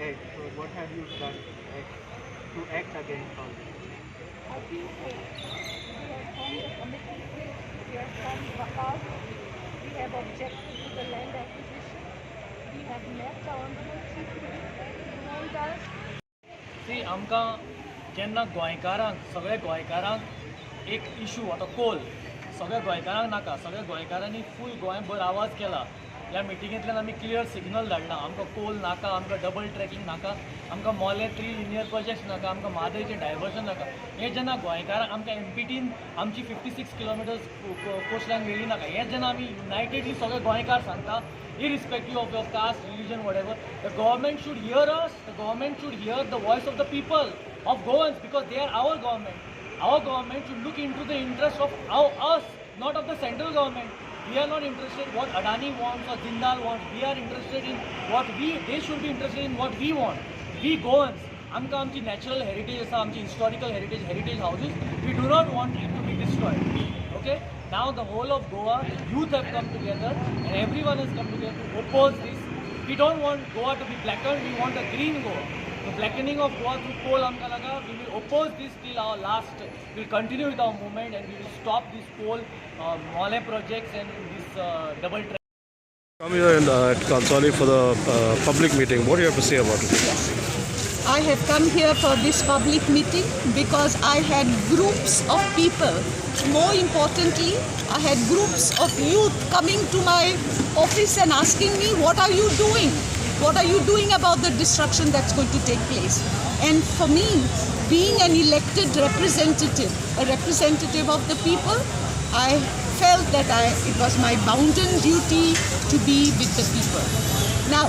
act. So what have you done to act against all this? I think we have formed a committee, we have formed Vakal, we have objected to the land acquisition, we have met the Honorable Chief Minister, he warned us. सी आमकां जेन्ना गोंयकारांक सगळ्या गोंयकारांक एक issue आतां कोल सगळ्या गोंयकारांक नाका, सगळ्या गोंयकारांनी फूल गोंयभर आवाज केला. ह्या मिटिंगेंतल्यान आमी क्लियर सिग्नल धाडला, आमकां कोल नाका, आमकां डबल ट्रॅकिंग नाका, आमकां मोले 3 लिनियर प्रोजेक्ट्स नाका, आमकां म्हादयचें डायवर्जन नाका. हें जेन्ना गोंयकारांक आमकां एमपीटीन आमची 56 किलोमिटर्स कोस्टलायन मेळ्ळी नाका, हें जेन्ना आमी युनायटेडली सगळे गोंयकार सांगता, irrespective of your caste, religion, whatever, the government should hear us, the government should hear the voice of the people, of Goans, because they are our government. Our government should look into the interest of us, not of the central government. We are not interested in what Adani wants or Jindal wants. We are interested in what they should be interested in what we want. We Goans, आमकां आमची natural heritage आसा, आमची historical heritage houses, we do not want it to be destroyed. Okay? Now the whole of Goa, the youth have come together and everyone has come together to oppose this. We don't want Goa to be blackened, we want a green Goa. The blackening of Goa through coal amka laga, we will oppose this till our last. We will continue with our movement and we will stop these coal mole projects and this double track. Come here at Kansali for the public meeting. What do you have to say about it? I have come here for this public meeting because I had groups of people. More importantly, I had groups of youth coming to my office and asking me, what are you doing? What are you doing about the destruction that's going to take place? And for me, being an elected representative, a representative of the people, I felt that it was my bounden duty to be with the people. Now,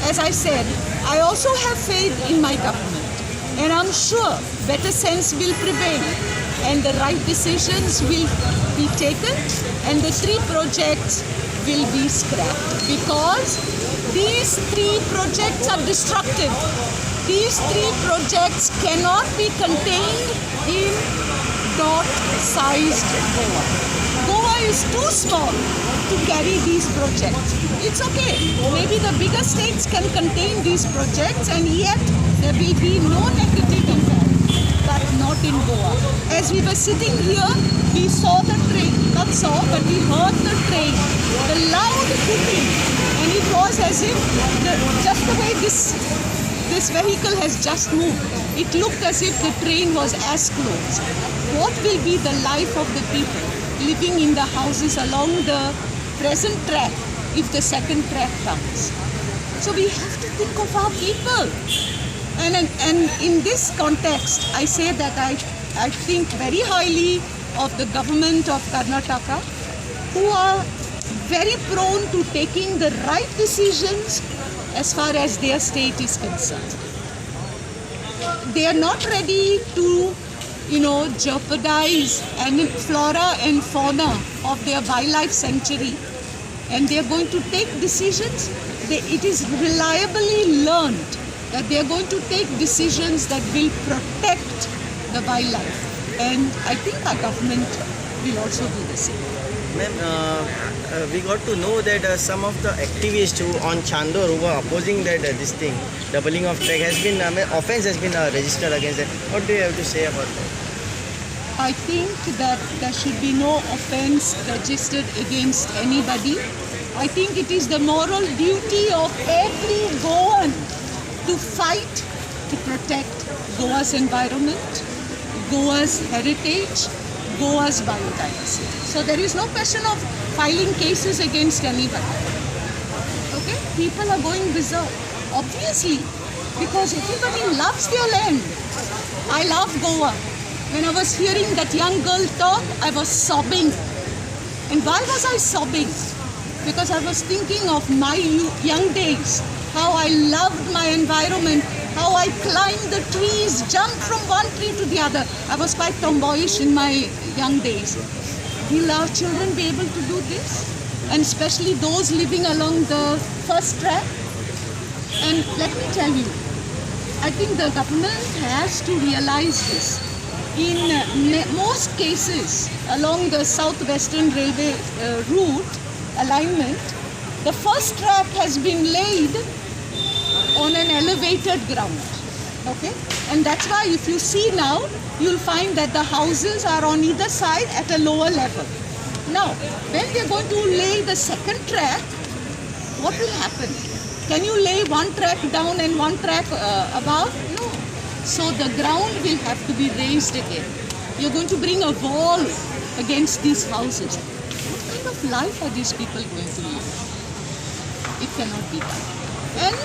as I said, I also have faith in my government, and I'm sure better sense will prevail and the right decisions will be taken and the 3 projects will be scrapped, because these 3 projects are destructive. These 3 projects cannot be contained in dot-sized Goa. Goa is too small to carry these projects. It's okay. Maybe the bigger states can contain these projects and yet there will be no negative impact, but not in Goa. As we were sitting here, we saw the train, not saw, but we heard the train, the loud hooting, and it was as if just the way this vehicle has just moved, it looked as if the train was as close. What will be the life of the people living in the houses along the present track if the second track comes? So we have to think of our people. And in this context, I say that I think very highly of the government of Karnataka, who are very prone to taking the right decisions as far as their state is concerned. They are not ready to, jeopardize flora and fauna of their wildlife sanctuary, and they are going to take decisions. It is reliably learned that they are going to take decisions that will protect the wildlife, and I think our government will also do the same. Ma'am, we got to know that some of the activists who on Chandor who were opposing that this thing, doubling of track, has been offence has been registered against that. What do you have to say about that? I think that there should be no offence registered against anybody. I think it is the moral duty of every Goan to fight to protect Goa's environment, Goa's heritage, Goa's biodiversity. So there is no question of filing cases against anybody. Okay? People are going berserk, obviously, because everybody loves their land. I love Goa. When I was hearing that young girl talk, I was sobbing. And why was I sobbing? Because I was thinking of my young days, how I loved my environment, how I climbed the trees, jumped from one tree to the other. I was quite tomboyish in my young days. Will our children be able to do this? And especially those living along the first track? And let me tell you, I think the government has to realize this. In most cases along the southwestern railway route alignment, the first track has been laid on an elevated ground. Okay? And that's why if you see now, you'll find that the houses are on either side at a lower level. Now, when they're going to lay the second track, what will happen? Can you lay one track down and one track above? No. So the ground will have to be raised again. You're going to bring a wall against these houses. What kind of life are these people going to live? It cannot be done. And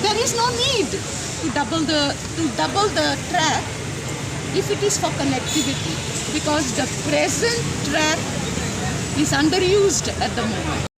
there is no need to double the track if it is for connectivity, because the present track is underused at the moment.